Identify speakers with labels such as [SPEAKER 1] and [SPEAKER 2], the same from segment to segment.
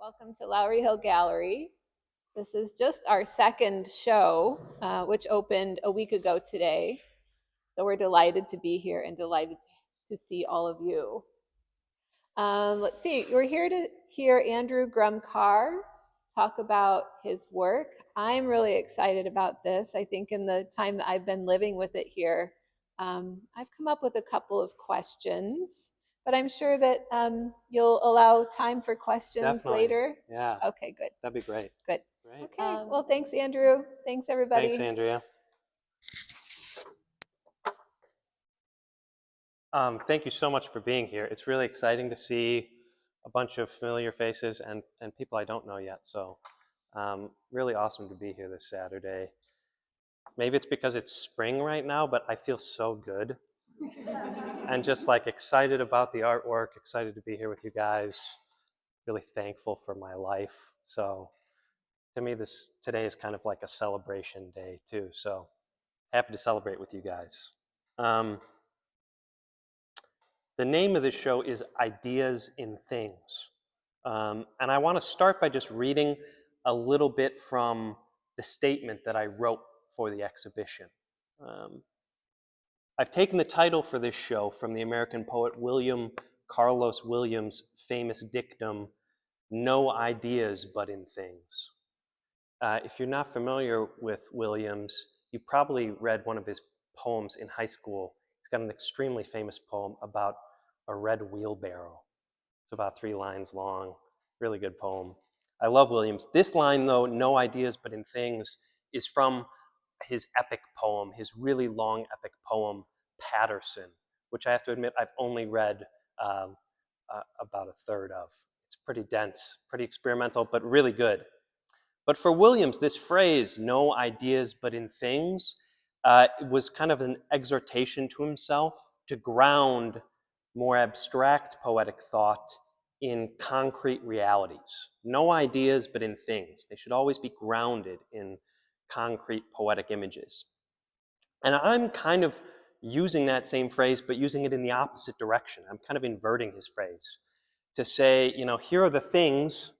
[SPEAKER 1] Welcome to Lowry Hill Gallery. This is just our second show, which opened a week ago today. So we're delighted to be here and delighted to see all of you. Let's see, we're here to hear Andrew Grum Carr talk about his work. I'm really excited about this. I think in the time that I've been living with it here, I've come up with a couple of questions, but I'm sure that you'll allow time for questions
[SPEAKER 2] Definitely.
[SPEAKER 1] later.
[SPEAKER 2] Yeah,
[SPEAKER 1] Okay, good,
[SPEAKER 2] that'd be great.
[SPEAKER 1] good.
[SPEAKER 2] Great.
[SPEAKER 1] Okay, well, thanks, Andrew. Thanks,
[SPEAKER 2] Thanks,
[SPEAKER 1] everybody.
[SPEAKER 2] Andrea. Thank you so much for being here. It's really exciting to see a bunch of familiar faces and people I don't know yet. So really awesome to be here this Saturday. Maybe it's because it's spring right now, but I feel so good and just like excited about the artwork, excited to be here with you guys, really thankful for my life. So to me, today is kind of like a celebration day too. So happy to celebrate with you guys. Um, the name of this show is Ideas in Things. And I want to start by just reading a little bit from the statement that I wrote for the exhibition. Um, I've taken the title for this show from the American poet William Carlos Williams' famous dictum, "No ideas but in things." If you're not familiar with Williams, you probably read one of his poems in high school. He's got an extremely famous poem about a red wheelbarrow. It's about 3 lines long, really good poem. I love Williams. This line, though, "No ideas but in things," is from his epic poem, his really long epic poem, Patterson, which I have to admit I've only read about a third of. It's pretty dense, pretty experimental, but really good. But for Williams, this phrase, "no ideas but in things," was kind of an exhortation to himself to ground more abstract poetic thought in concrete realities. No ideas but in things. They should always be grounded in concrete poetic images. And I'm kind of using that same phrase, but using it in the opposite direction. I'm kind of inverting his phrase to say, here are the things,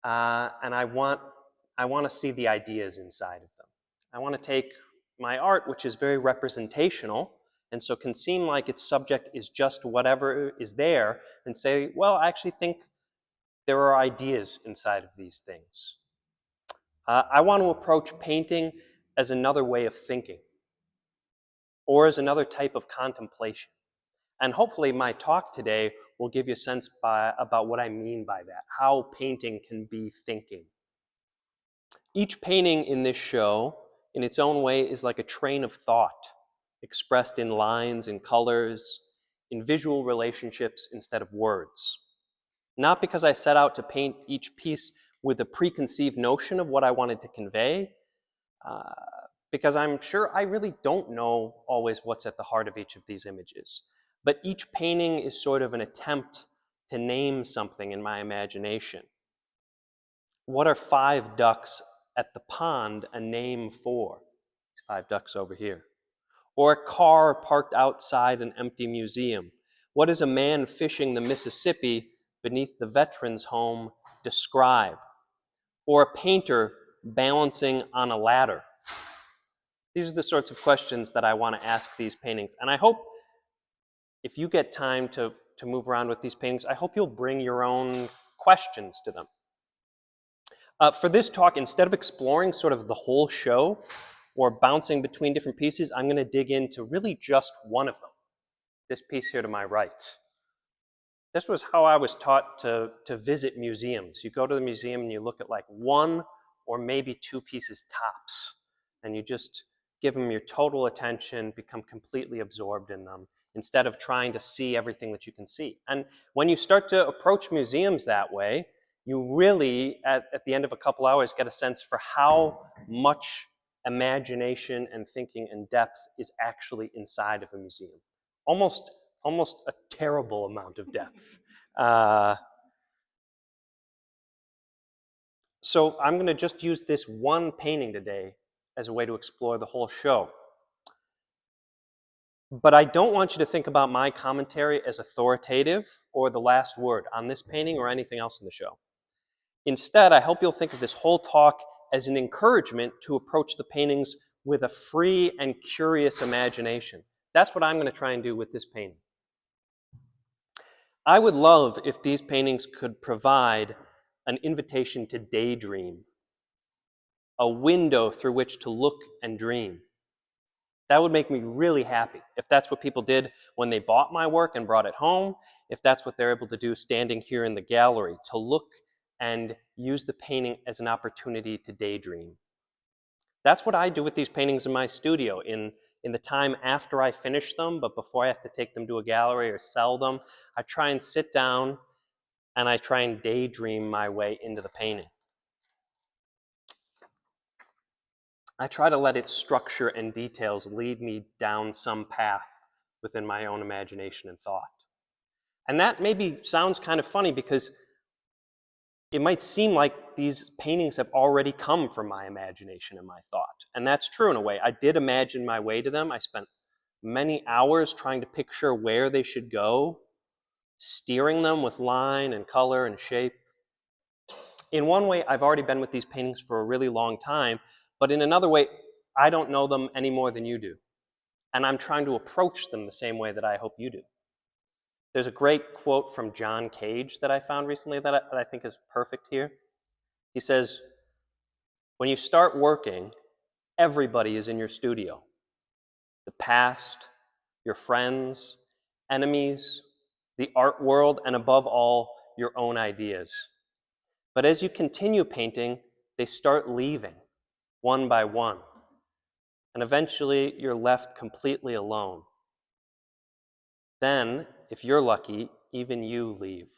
[SPEAKER 2] and I want to see the ideas inside of them. I want to take my art, which is very representational, and so can seem like its subject is just whatever is there, and say, well, I actually think there are ideas inside of these things. I want to approach painting as another way of thinking, or as another type of contemplation. And hopefully my talk today will give you a sense about what I mean by that, how painting can be thinking. Each painting in this show, in its own way, is like a train of thought, expressed in lines and colors, in visual relationships instead of words. Not because I set out to paint each piece with a preconceived notion of what I wanted to convey, because I'm sure I really don't know always what's at the heart of each of these images. But each painting is sort of an attempt to name something in my imagination. What are 5 ducks at the pond a name for? These 5 ducks over here. Or a car parked outside an empty museum. What is a man fishing the Mississippi beneath the veterans' home describe? Or a painter balancing on a ladder? These are the sorts of questions that I want to ask these paintings. And I hope if you get time to move around with these paintings, I hope you'll bring your own questions to them. For this talk, instead of exploring sort of the whole show or bouncing between different pieces, I'm going to dig into really just one of them, this piece here to my right. This was how I was taught to visit museums. You go to the museum and you look at like 1 or maybe 2 pieces tops, and you just give them your total attention, become completely absorbed in them, instead of trying to see everything that you can see. And when you start to approach museums that way, you really, at the end of a couple hours, get a sense for how much imagination and thinking and depth is actually inside of a museum. Almost a terrible amount of depth. So I'm going to just use this one painting today as a way to explore the whole show. But I don't want you to think about my commentary as authoritative or the last word on this painting or anything else in the show. Instead, I hope you'll think of this whole talk as an encouragement to approach the paintings with a free and curious imagination. That's what I'm going to try and do with this painting. I would love if these paintings could provide an invitation to daydream, a window through which to look and dream. That would make me really happy if that's what people did when they bought my work and brought it home, if that's what they're able to do standing here in the gallery, to look and use the painting as an opportunity to daydream. That's what I do with these paintings in my studio in the time after I finish them, but before I have to take them to a gallery or sell them. I try and sit down and I try and daydream my way into the painting. I try to let its structure and details lead me down some path within my own imagination and thought. And that maybe sounds kind of funny because it might seem like these paintings have already come from my imagination and my thought. And that's true in a way. I did imagine my way to them. I spent many hours trying to picture where they should go, steering them with line and color and shape. In one way, I've already been with these paintings for a really long time, but in another way, I don't know them any more than you do. And I'm trying to approach them the same way that I hope you do. There's a great quote from John Cage that I found recently that I think is perfect here. He says, when you start working, everybody is in your studio. The past, your friends, enemies, the art world, and above all, your own ideas. But as you continue painting, they start leaving, one by one. And eventually, you're left completely alone. Then, if you're lucky, even you leave.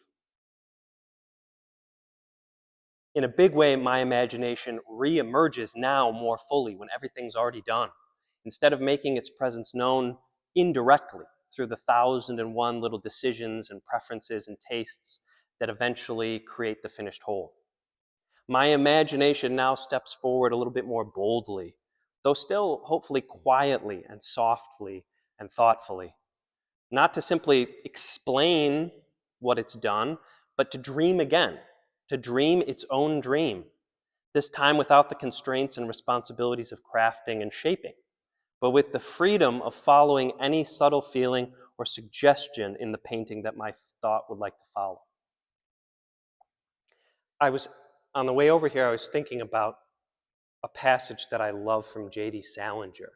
[SPEAKER 2] In a big way, my imagination reemerges now more fully when everything's already done, instead of making its presence known indirectly through the 1,001 little decisions and preferences and tastes that eventually create the finished whole. My imagination now steps forward a little bit more boldly, though still hopefully quietly and softly and thoughtfully. Not to simply explain what it's done, but to dream again, to dream its own dream, this time without the constraints and responsibilities of crafting and shaping, but with the freedom of following any subtle feeling or suggestion in the painting that my thought would like to follow. On the way over here, I was thinking about a passage that I love from J.D. Salinger.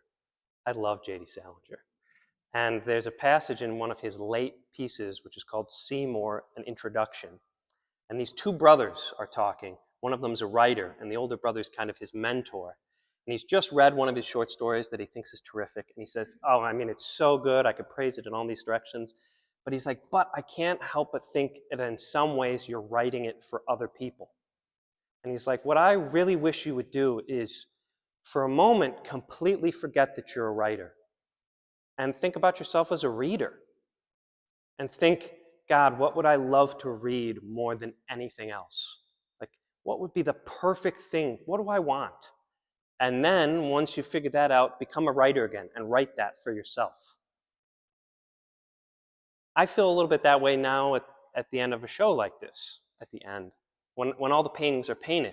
[SPEAKER 2] I love J.D. Salinger. And there's a passage in one of his late pieces, which is called Seymour, an Introduction. And these two brothers are talking. One of them's a writer, and the older brother's kind of his mentor. And he's just read one of his short stories that he thinks is terrific. And he says, oh, I mean, it's so good. I could praise it in all these directions. But he's like, but I can't help but think that in some ways you're writing it for other people. And he's like, what I really wish you would do is, for a moment, completely forget that you're a writer. And think about yourself as a reader. And think, God, what would I love to read more than anything else? Like, what would be the perfect thing? What do I want? And then, once you figure that out, become a writer again and write that for yourself. I feel a little bit that way now at the end of a show like this, at the end. When all the paintings are painted,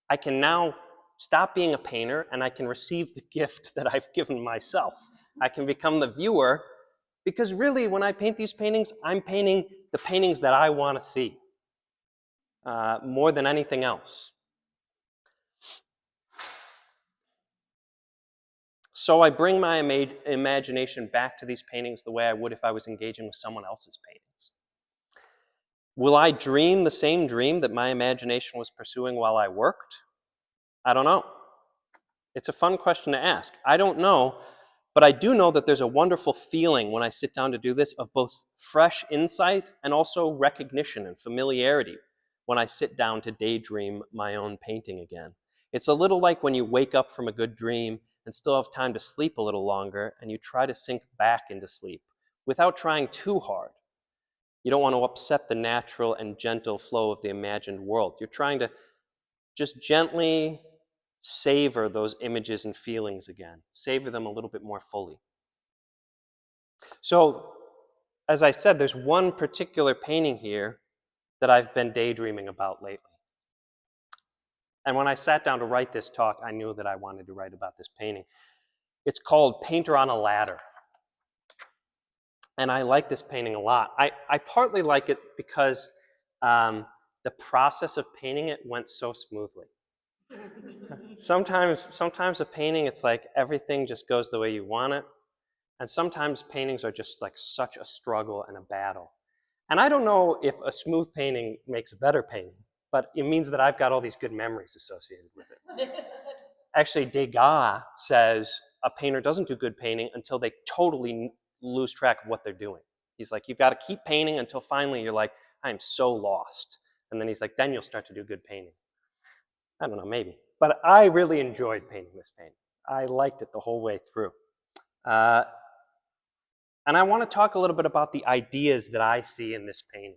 [SPEAKER 2] I can now stop being a painter and I can receive the gift that I've given myself. I can become the viewer, because really when I paint these paintings, I'm painting the paintings that I want to see more than anything else. So I bring my imagination back to these paintings the way I would if I was engaging with someone else's paintings. Will I dream the same dream that my imagination was pursuing while I worked? I don't know. It's a fun question to ask. I don't know, but I do know that there's a wonderful feeling when I sit down to do this of both fresh insight and also recognition and familiarity when I sit down to daydream my own painting again. It's a little like when you wake up from a good dream and still have time to sleep a little longer and you try to sink back into sleep without trying too hard. You don't want to upset the natural and gentle flow of the imagined world. You're trying to just gently savor those images and feelings again. Savor them a little bit more fully. So, as I said, there's one particular painting here that I've been daydreaming about lately. And when I sat down to write this talk, I knew that I wanted to write about this painting. It's called Painter on a Ladder. And I like this painting a lot. I partly like it because the process of painting it went so smoothly. Sometimes a painting, it's like everything just goes the way you want it. And sometimes paintings are just like such a struggle and a battle. And I don't know if a smooth painting makes a better painting, but it means that I've got all these good memories associated with it. Actually, Degas says a painter doesn't do good painting until they totally lose track of what they're doing. He's like, you've got to keep painting until finally you're like, I am so lost. And then he's like, then you'll start to do good painting. I don't know, maybe. But I really enjoyed painting this painting. I liked it the whole way through. And I want to talk a little bit about the ideas that I see in this painting.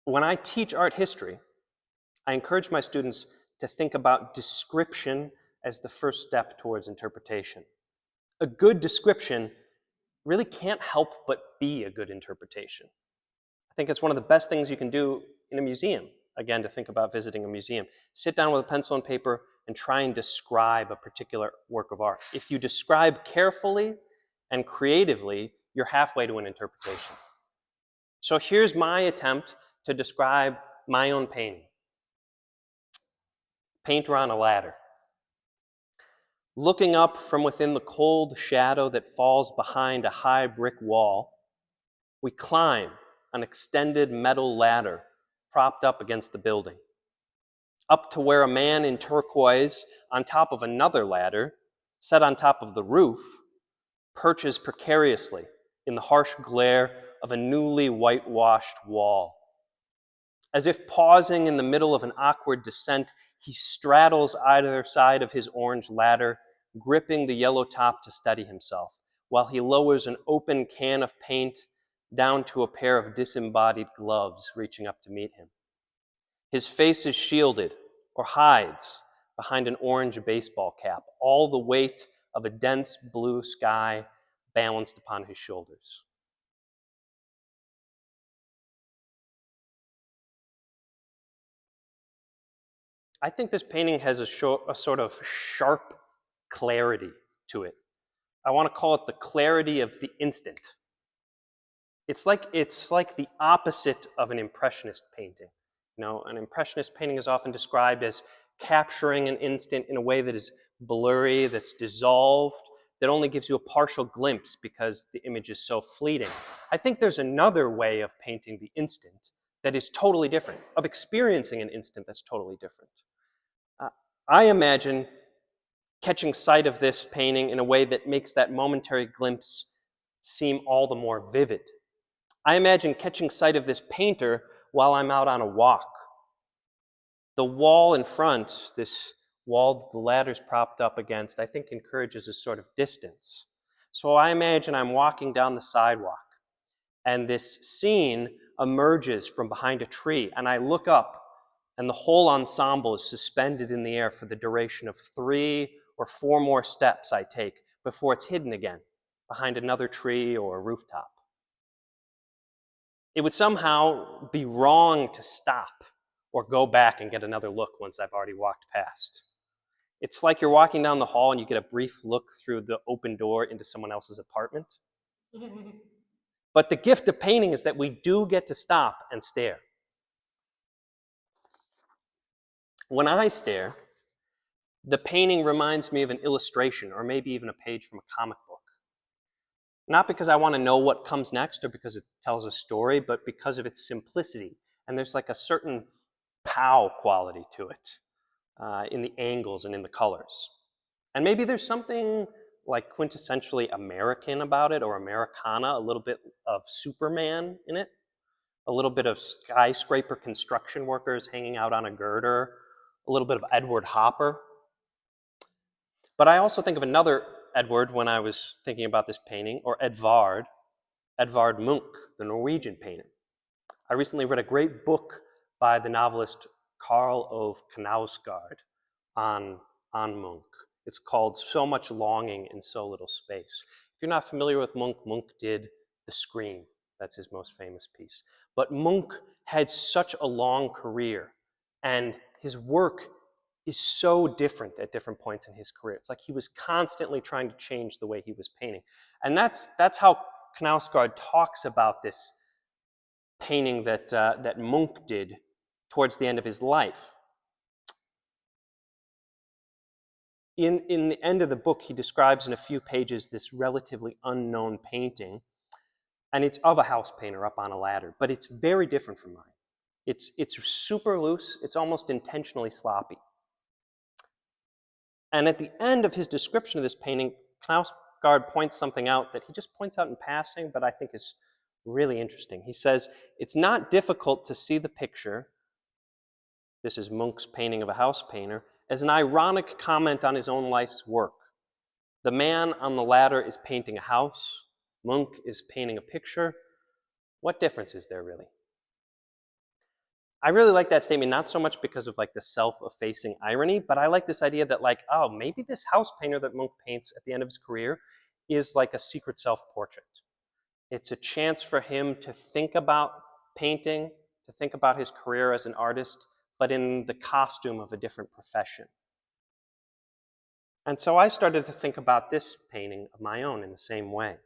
[SPEAKER 2] When I teach art history, I encourage my students to think about description as the first step towards interpretation. A good description really can't help but be a good interpretation. I think it's one of the best things you can do in a museum, again, to think about visiting a museum. Sit down with a pencil and paper and try and describe a particular work of art. If you describe carefully and creatively, you're halfway to an interpretation. So here's my attempt to describe my own painting. Painter on a Ladder. Looking up from within the cold shadow that falls behind a high brick wall, we climb an extended metal ladder propped up against the building, up to where a man in turquoise on top of another ladder, set on top of the roof, perches precariously in the harsh glare of a newly whitewashed wall. As if pausing in the middle of an awkward descent, he straddles either side of his orange ladder, gripping the yellow top to steady himself, while he lowers an open can of paint down to a pair of disembodied gloves reaching up to meet him. His face is shielded, or hides, behind an orange baseball cap, all the weight of a dense blue sky balanced upon his shoulders. I think this painting has a sort of sharp clarity to it. I want to call it the clarity of the instant. It's like the opposite of an impressionist painting. You know, an impressionist painting is often described as capturing an instant in a way that is blurry, that's dissolved, that only gives you a partial glimpse because the image is so fleeting. I think there's another way of painting the instant that is totally different, of experiencing an instant that's totally different. I imagine catching sight of this painting in a way that makes that momentary glimpse seem all the more vivid. I imagine catching sight of this painter while I'm out on a walk. The wall in front, this wall that the ladder's propped up against, I think encourages a sort of distance. So I imagine I'm walking down the sidewalk, and this scene emerges from behind a tree, and I look up, and the whole ensemble is suspended in the air for the duration of 3 or 4 more steps I take before it's hidden again behind another tree or a rooftop. It would somehow be wrong to stop or go back and get another look once I've already walked past. It's like you're walking down the hall and you get a brief look through the open door into someone else's apartment. But the gift of painting is that we do get to stop and stare. When I stare, the painting reminds me of an illustration or maybe even a page from a comic book. Not because I want to know what comes next or because it tells a story, but because of its simplicity. And there's like a certain pow quality to it in the angles and in the colors. And maybe there's something like quintessentially American about it, or Americana, a little bit of Superman in it, a little bit of skyscraper construction workers hanging out on a girder, a little bit of Edward Hopper. But I also think of another Edward when I was thinking about this painting, or Edvard Munch, the Norwegian painter. I recently read a great book by the novelist Carl Ove Knausgaard on Munch. It's called So Much Longing in So Little Space. If you're not familiar with Munch, Munch did The Scream. That's his most famous piece. But Munch had such a long career And his work is so different at different points in his career. It's like he was constantly trying to change the way he was painting. And that's how Knausgaard talks about this painting that Munch did towards the end of his life. In the end of the book, he describes in a few pages this relatively unknown painting, and it's of a house painter up on a ladder, but it's very different from mine. It's super loose. It's almost intentionally sloppy. And at the end of his description of this painting, Knausgaard points something out that he just points out in passing, but I think is really interesting. He says, it's not difficult to see the picture, this is Munch's painting of a house painter, as an ironic comment on his own life's work. The man on the ladder is painting a house. Munch is painting a picture. What difference is there really? I really like that statement, not so much because of like the self-effacing irony, but I like this idea that like, oh, maybe this house painter that Munch paints at the end of his career is like a secret self-portrait. It's a chance for him to think about painting, to think about his career as an artist, but in the costume of a different profession. And so I started to think about this painting of my own in the same way.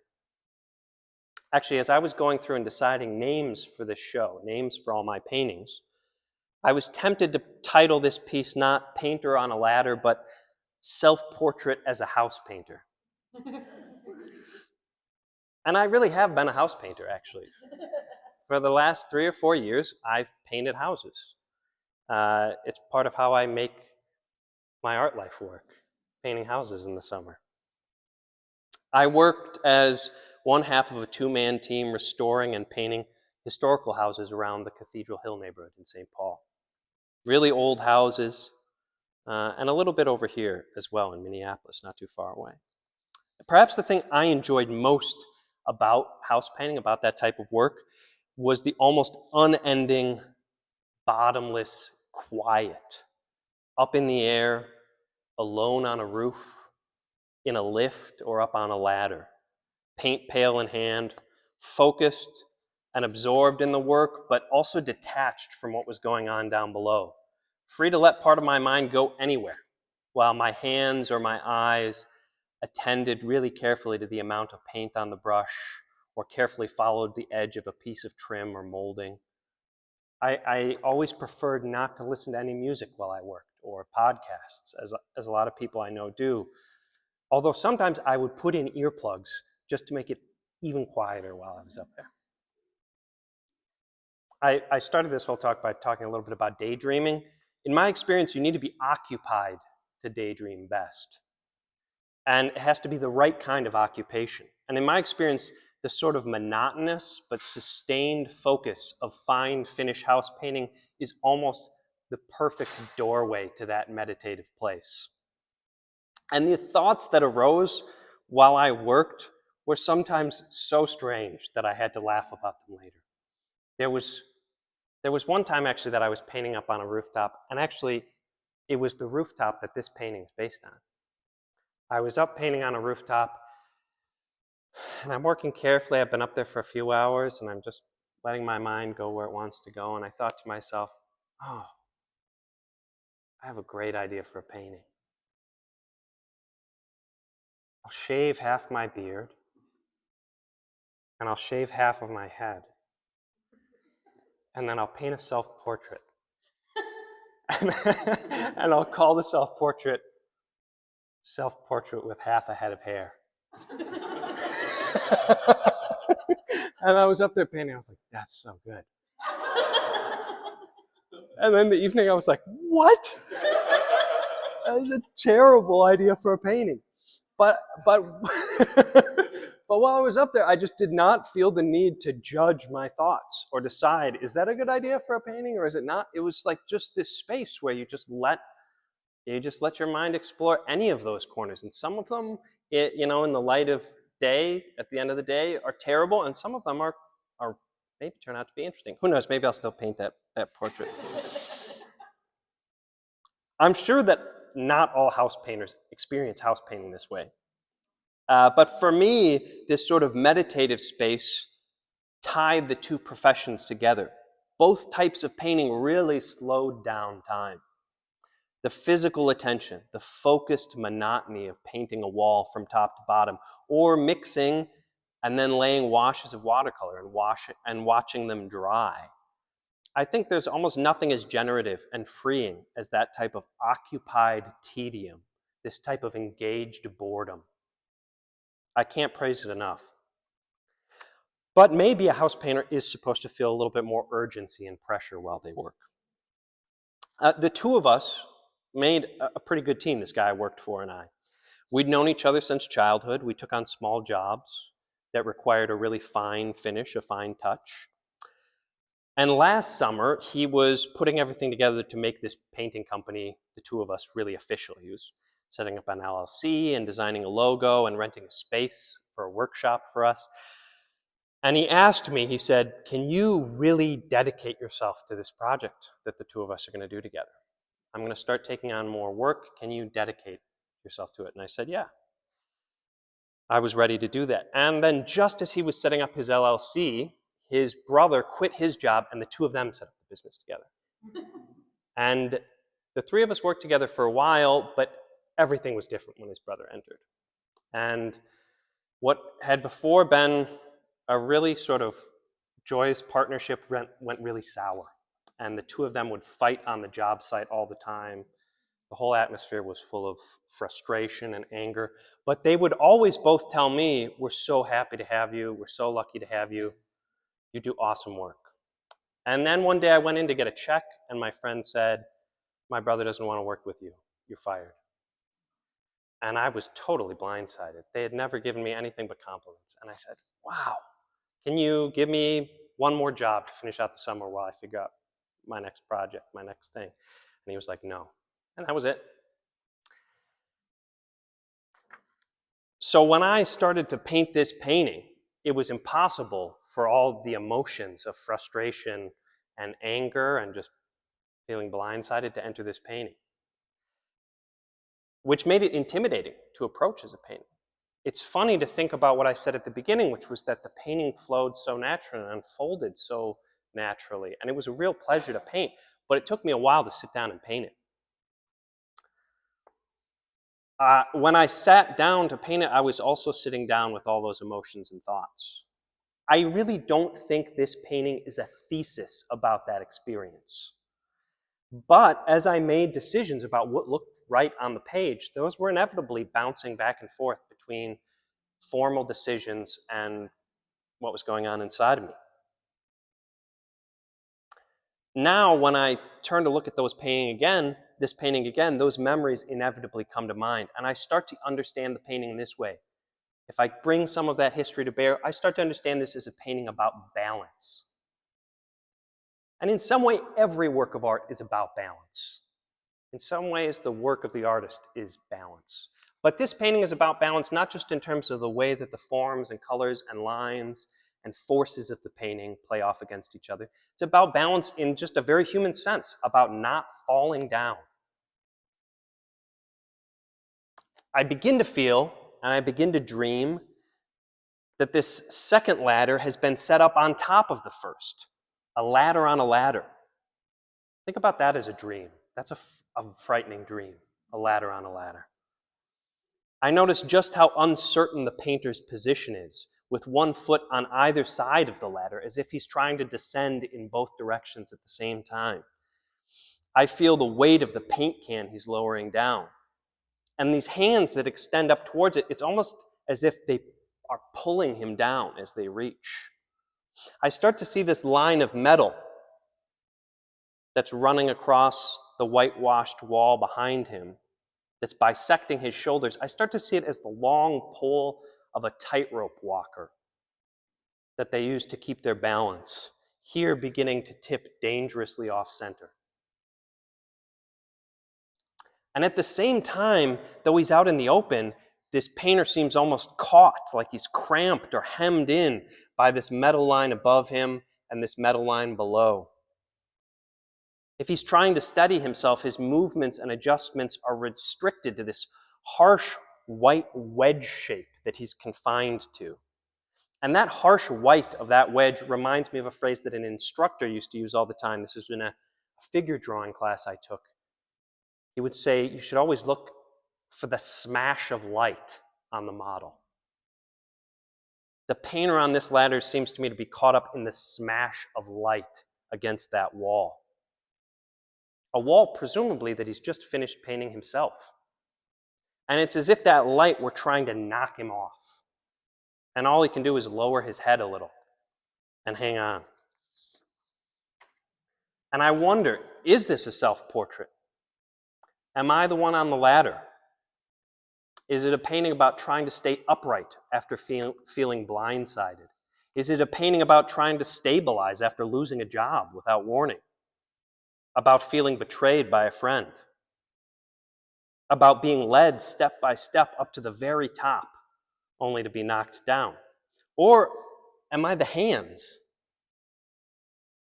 [SPEAKER 2] Actually, as I was going through and deciding names for this show, names for all my paintings, I was tempted to title this piece not Painter on a Ladder, but Self-Portrait as a House Painter. And I really have been a house painter, actually. For the last 3 or 4 years, I've painted houses. It's part of how I make my art life work, painting houses in the summer. I worked as one half of a 2-man team restoring and painting historical houses around the Cathedral Hill neighborhood in St. Paul. Really old houses, and a little bit over here as well in Minneapolis, not too far away. Perhaps the thing I enjoyed most about house painting, about that type of work, was the almost unending, bottomless quiet. Up in the air, alone on a roof, in a lift, or up on a ladder. Paint pail in hand, focused and absorbed in the work, but also detached from what was going on down below. Free to let part of my mind go anywhere, while my hands or my eyes attended really carefully to the amount of paint on the brush, or carefully followed the edge of a piece of trim or molding. I always preferred not to listen to any music while I worked, or podcasts, as a lot of people I know do. Although sometimes I would put in earplugs just to make it even quieter while I was up there. I started this whole talk by talking a little bit about daydreaming. In my experience, you need to be occupied to daydream best. And it has to be the right kind of occupation. And in my experience, the sort of monotonous but sustained focus of fine finished house painting is almost the perfect doorway to that meditative place. And the thoughts that arose while I worked were sometimes so strange that I had to laugh about them later. There was one time actually that I was painting up on a rooftop, and actually it was the rooftop that this painting is based on. I was up painting on a rooftop, and I'm working carefully. I've been up there for a few hours, and I'm just letting my mind go where it wants to go. And I thought to myself, oh, I have a great idea for a painting. I'll shave half my beard, and I'll shave half of my head. And then I'll paint a self-portrait. And I'll call the self-portrait with half a head of hair. And I was up there painting. I was like, that's so good. And then the evening I was like, what? That is a terrible idea for a painting. But while I was up there, I just did not feel the need to judge my thoughts or decide, is that a good idea for a painting or is it not? It was like just this space where you just let your mind explore any of those corners. And some of them, in the light of day, at the end of the day, are terrible, and some of them are maybe turn out to be interesting. Who knows? Maybe I'll still paint that portrait. I'm sure that not all house painters experience house painting this way. But for me, this sort of meditative space tied the two professions together. Both types of painting really slowed down time. The physical attention, the focused monotony of painting a wall from top to bottom, or mixing and then laying washes of watercolor and watching them dry. I think there's almost nothing as generative and freeing as that type of occupied tedium, this type of engaged boredom. I can't praise it enough. But maybe a house painter is supposed to feel a little bit more urgency and pressure while they work. The two of us made a pretty good team, this guy I worked for and I. We'd known each other since childhood. We took on small jobs that required a really fine finish, a fine touch. And last summer, he was putting everything together to make this painting company, the two of us, really official. He was setting up an LLC and designing a logo and renting a space for a workshop for us. And he asked me, he said, can you really dedicate yourself to this project that the two of us are going to do together? I'm going to start taking on more work. Can you dedicate yourself to it? And I said, yeah. I was ready to do that. And then just as he was setting up his LLC, his brother quit his job and the two of them set up the business together. And the three of us worked together for a while, but everything was different when his brother entered. And what had before been a really sort of joyous partnership went really sour. And the two of them would fight on the job site all the time. The whole atmosphere was full of frustration and anger. But they would always both tell me, we're so happy to have you. We're so lucky to have you. You do awesome work. And then one day I went in to get a check, and my friend said, my brother doesn't want to work with you. You're fired. And I was totally blindsided. They had never given me anything but compliments. And I said, wow, can you give me one more job to finish out the summer while I figure out my next project, my next thing? And he was like, no. And that was it. So when I started to paint this painting, it was impossible for all the emotions of frustration and anger and just feeling blindsided to enter this painting, which made it intimidating to approach as a painting. It's funny to think about what I said at the beginning, which was that the painting flowed so naturally and unfolded so naturally, and it was a real pleasure to paint, but it took me a while to sit down and paint it. When I sat down to paint it, I was also sitting down with all those emotions and thoughts. I really don't think this painting is a thesis about that experience. But as I made decisions about what looked right on the page, those were inevitably bouncing back and forth between formal decisions and what was going on inside of me. Now, when I turn to look at this painting again, those memories inevitably come to mind, and I start to understand the painting in this way. If I bring some of that history to bear, I start to understand this as a painting about balance. And in some way, every work of art is about balance. In some ways, the work of the artist is balance. But this painting is about balance not just in terms of the way that the forms and colors and lines and forces of the painting play off against each other. It's about balance in just a very human sense, about not falling down. I begin to feel, and I begin to dream, that this second ladder has been set up on top of the first, a ladder on a ladder. Think about that as a dream. That's a frightening dream, a ladder on a ladder. I notice just how uncertain the painter's position is, with one foot on either side of the ladder, as if he's trying to descend in both directions at the same time. I feel the weight of the paint can he's lowering down. And these hands that extend up towards it, it's almost as if they are pulling him down as they reach. I start to see this line of metal that's running across the whitewashed wall behind him, that's bisecting his shoulders. I start to see it as the long pole of a tightrope walker that they use to keep their balance, here beginning to tip dangerously off center. And at the same time, though he's out in the open, this painter seems almost caught, like he's cramped or hemmed in by this metal line above him and this metal line below. If he's trying to steady himself, his movements and adjustments are restricted to this harsh white wedge shape that he's confined to. And that harsh white of that wedge reminds me of a phrase that an instructor used to use all the time. This was in a figure drawing class I took. He would say, you should always look for the smash of light on the model. The painter on this ladder seems to me to be caught up in the smash of light against that wall. A wall, presumably, that he's just finished painting himself. And it's as if that light were trying to knock him off. And all he can do is lower his head a little and hang on. And I wonder, is this a self-portrait? Am I the one on the ladder? Is it a painting about trying to stay upright after feeling blindsided? Is it a painting about trying to stabilize after losing a job without warning? About feeling betrayed by a friend? About being led step by step up to the very top, only to be knocked down? Or am I the hands?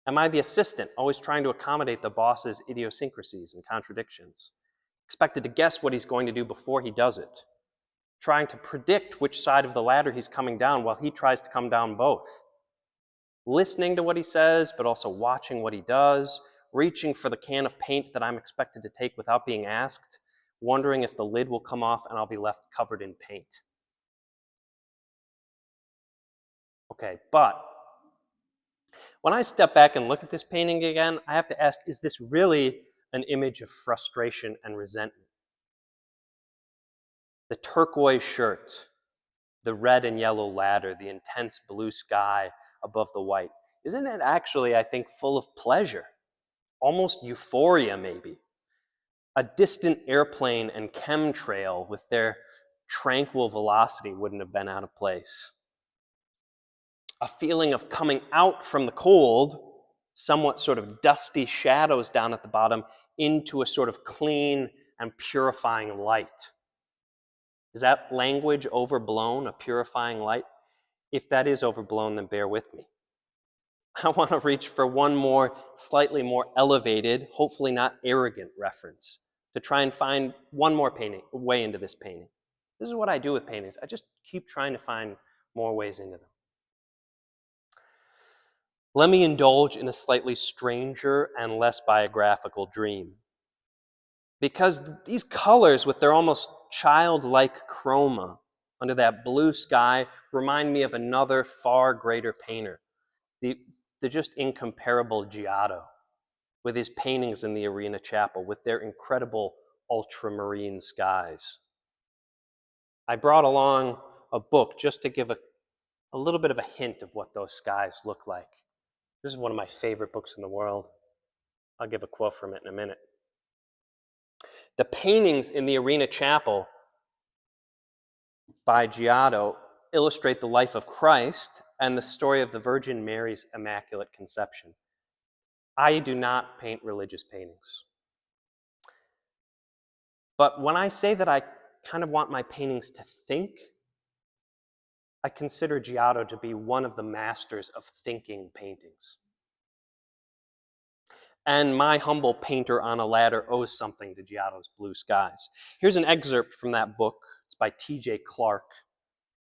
[SPEAKER 2] Am I the assistant, always trying to accommodate the boss's idiosyncrasies and contradictions? Expected to guess what he's going to do before he does it, trying to predict which side of the ladder he's coming down while he tries to come down both, listening to what he says, but also watching what he does, reaching for the can of paint that I'm expected to take without being asked, wondering if the lid will come off and I'll be left covered in paint. Okay, but when I step back and look at this painting again, I have to ask, is this really an image of frustration and resentment? The turquoise shirt, the red and yellow ladder, the intense blue sky above the white. Isn't it actually, I think, full of pleasure? Almost euphoria, maybe. A distant airplane and chemtrail with their tranquil velocity wouldn't have been out of place. A feeling of coming out from the cold, somewhat sort of dusty shadows down at the bottom, into a sort of clean and purifying light. Is that language overblown, a purifying light? If that is overblown, then bear with me. I want to reach for one more, slightly more elevated, hopefully not arrogant reference, to try and find one more way into this painting. This is what I do with paintings. I just keep trying to find more ways into them. Let me indulge in a slightly stranger and less biographical dream. Because these colors, with their almost childlike chroma under that blue sky, remind me of another far greater painter, the just incomparable Giotto, with his paintings in the Arena Chapel, with their incredible ultramarine skies. I brought along a book just to give a little bit of a hint of what those skies look like. This is one of my favorite books in the world. I'll give a quote from it in a minute. The paintings in the Arena Chapel by Giotto illustrate the life of Christ and the story of the Virgin Mary's Immaculate Conception. I do not paint religious paintings. But when I say that I kind of want my paintings to think, I consider Giotto to be one of the masters of thinking paintings. And my humble painter on a ladder owes something to Giotto's blue skies. Here's an excerpt from that book. It's by T.J. Clark.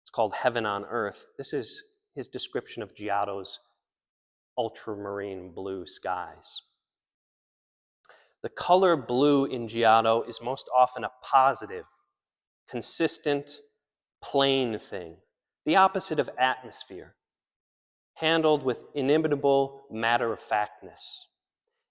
[SPEAKER 2] It's called Heaven on Earth. This is his description of Giotto's ultramarine blue skies. The color blue in Giotto is most often a positive, consistent, plain thing, the opposite of atmosphere, handled with inimitable matter-of-factness.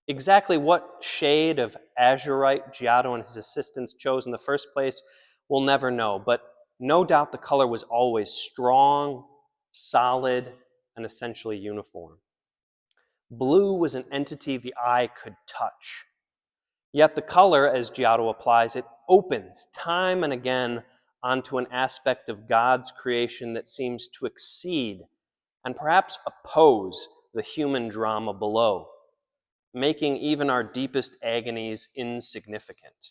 [SPEAKER 2] Exactly what shade of azurite Giotto and his assistants chose in the first place, we'll never know, but no doubt the color was always strong, solid, and essentially uniform. Blue was an entity the eye could touch. Yet the color, as Giotto applies it, opens time and again onto an aspect of God's creation that seems to exceed and perhaps oppose the human drama below, making even our deepest agonies insignificant.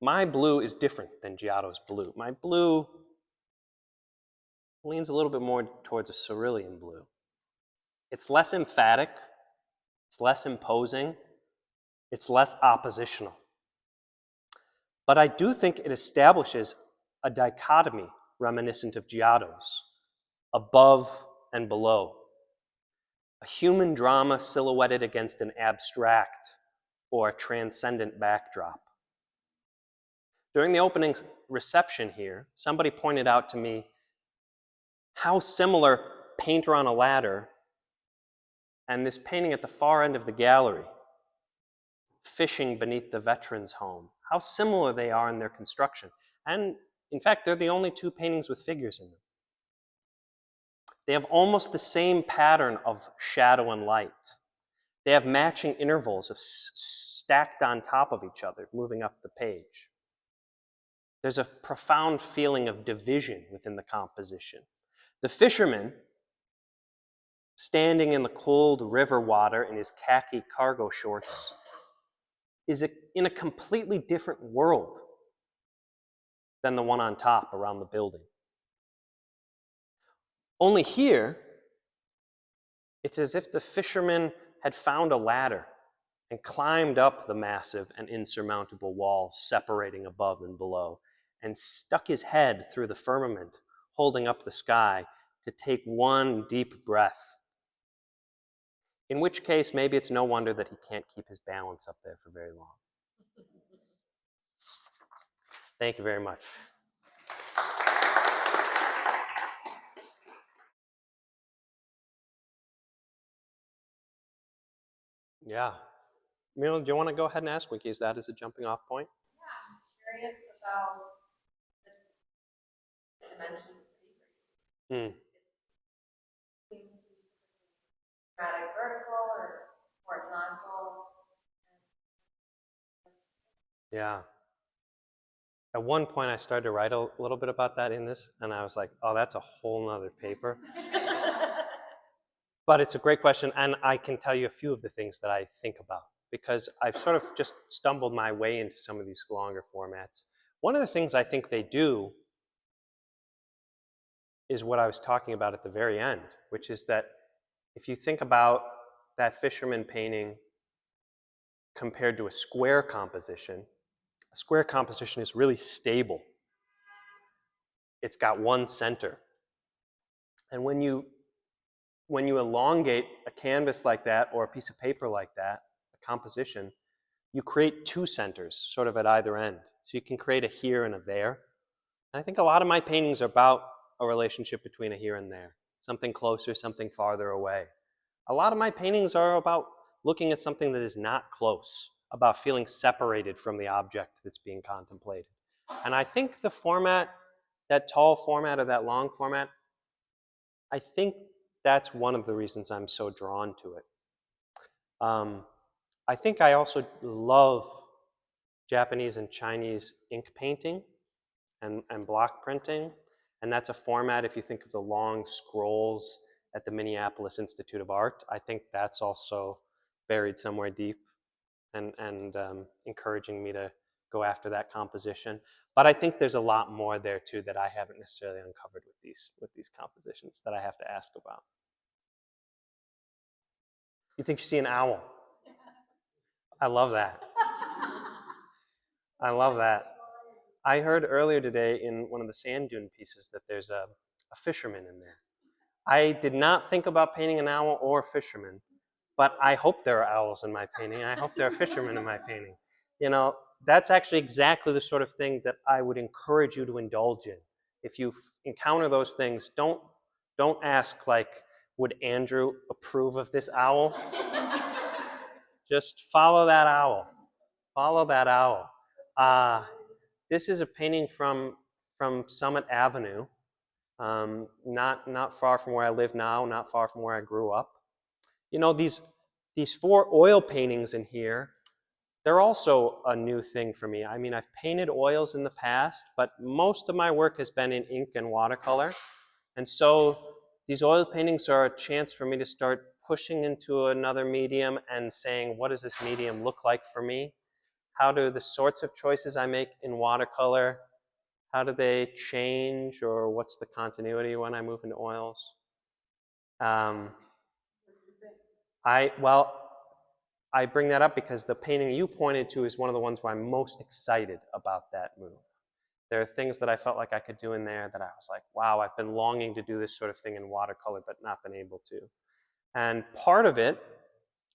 [SPEAKER 2] My blue is different than Giotto's blue. My blue leans a little bit more towards a cerulean blue. It's less emphatic, it's less imposing, it's less oppositional. But I do think it establishes a dichotomy reminiscent of Giotto's, above and below, a human drama silhouetted against an abstract or a transcendent backdrop. During the opening reception here, somebody pointed out to me how similar Painter on a Ladder and this painting at the far end of the gallery, Fishing Beneath the Veteran's Home, how similar they are in their construction. And in fact, they're the only two paintings with figures in them. They have almost the same pattern of shadow and light. They have matching intervals of stacked on top of each other, moving up the page. There's a profound feeling of division within the composition. The fisherman, standing in the cold river water in his khaki cargo shorts, is in a completely different world than the one on top around the building. Only here, it's as if the fisherman had found a ladder and climbed up the massive and insurmountable wall separating above and below, and stuck his head through the firmament, holding up the sky to take one deep breath. In which case, maybe it's no wonder that he can't keep his balance up there for very long. Thank you very much. Yeah. Milo, do you want to go ahead and ask? We can use that as a jumping off point.
[SPEAKER 1] Yeah, I'm curious about the dimensions of the paper. It seems to be dramatic vertical or horizontal.
[SPEAKER 2] Yeah. At one point, I started to write a little bit about that in this, and I was like, oh, that's a whole nother paper. But it's a great question, and I can tell you a few of the things that I think about, because I've sort of just stumbled my way into some of these longer formats. One of the things I think they do is what I was talking about at the very end, which is that if you think about that fisherman painting compared to a square composition is really stable. It's got one center. And when you elongate a canvas like that or a piece of paper like that, a composition, you create two centers sort of at either end. So you can create a here and a there. And I think a lot of my paintings are about a relationship between a here and there, something closer, something farther away. A lot of my paintings are about looking at something that is not close, about feeling separated from the object that's being contemplated. And I think the format, that tall format or that long format, I think that's one of the reasons I'm so drawn to it. I think I also love Japanese and Chinese ink painting and block printing. And that's a format, if you think of the long scrolls at the Minneapolis Institute of Art, I think that's also buried somewhere deep and encouraging me to go after that composition. But I think there's a lot more there too that I haven't necessarily uncovered with these compositions that I have to ask about. You think you see an owl? I love that. I love that. I heard earlier today in one of the sand dune pieces that there's a fisherman in there. I did not think about painting an owl or a fisherman, but I hope there are owls in my painting. I hope there are fishermen in my painting. You know, that's actually exactly the sort of thing that I would encourage you to indulge in. If you encounter those things, don't ask like, would Andrew approve of this owl? Just follow that owl. Follow that owl. This is a painting from Summit Avenue, not far from where I live now, not far from where I grew up. You know, these four oil paintings in here, they're also a new thing for me. I mean, I've painted oils in the past, but most of my work has been in ink and watercolor. And so these oil paintings are a chance for me to start pushing into another medium and saying, what does this medium look like for me? How do the sorts of choices I make in watercolor, how do they change, or what's the continuity when I move into oils? I bring that up because the painting you pointed to is one of the ones where I'm most excited about that move. There are things that I felt like I could do in there that I was like, wow, I've been longing to do this sort of thing in watercolor, but not been able to. And part of it,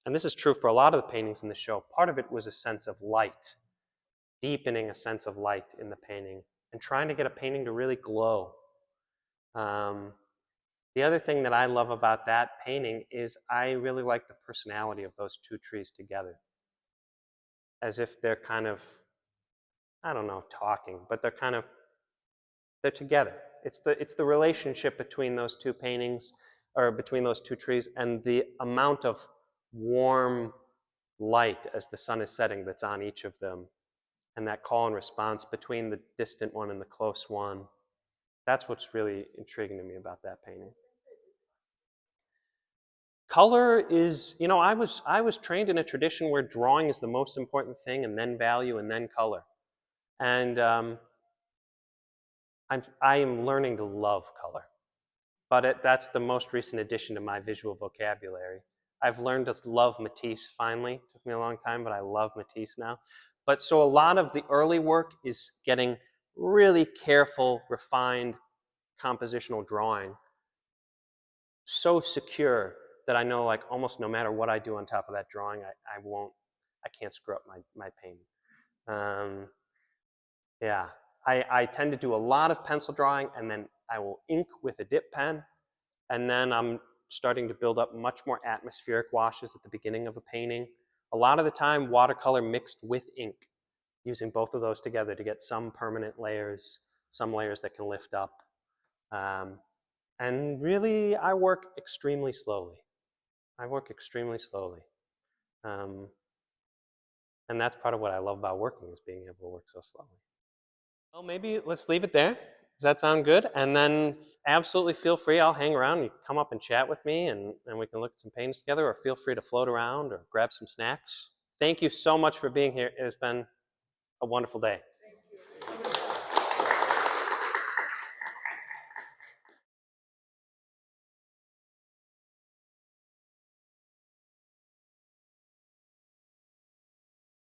[SPEAKER 2] and this is true for a lot of the paintings in the show, part of it was a sense of light, deepening a sense of light in the painting, and trying to get a painting to really glow. Um, the other thing that I love about that painting is I really like the personality of those two trees together, as if they're kind of, I don't know, talking, but they're together. It's the relationship between those two paintings, or between those two trees, and the amount of warm light as the sun is setting that's on each of them, and that call and response between the distant one and the close one. That's what's really intriguing to me about that painting. Color is, I was trained in a tradition where drawing is the most important thing, and then value, and then color. And I am learning to love color, but that's the most recent addition to my visual vocabulary. I've learned to love Matisse finally. It took me a long time, but I love Matisse now. But so a lot of the early work is getting really careful, refined compositional drawing, so secure that I know, like, almost no matter what I do on top of that drawing, I can't screw up my painting. Yeah, I tend to do a lot of pencil drawing, and then I will ink with a dip pen, and then I'm starting to build up much more atmospheric washes at the beginning of a painting. A lot of the time, watercolor mixed with ink, using both of those together to get some permanent layers, some layers that can lift up. And really, I work extremely slowly. Um, and that's part of what I love about working, is being able to work so slowly. Well, maybe let's leave it there. Does that sound good? And then absolutely feel free. I'll hang around. You come up and chat with me, and we can look at some paintings together, or feel free to float around or grab some snacks. Thank you so much for being here. It has been a wonderful day.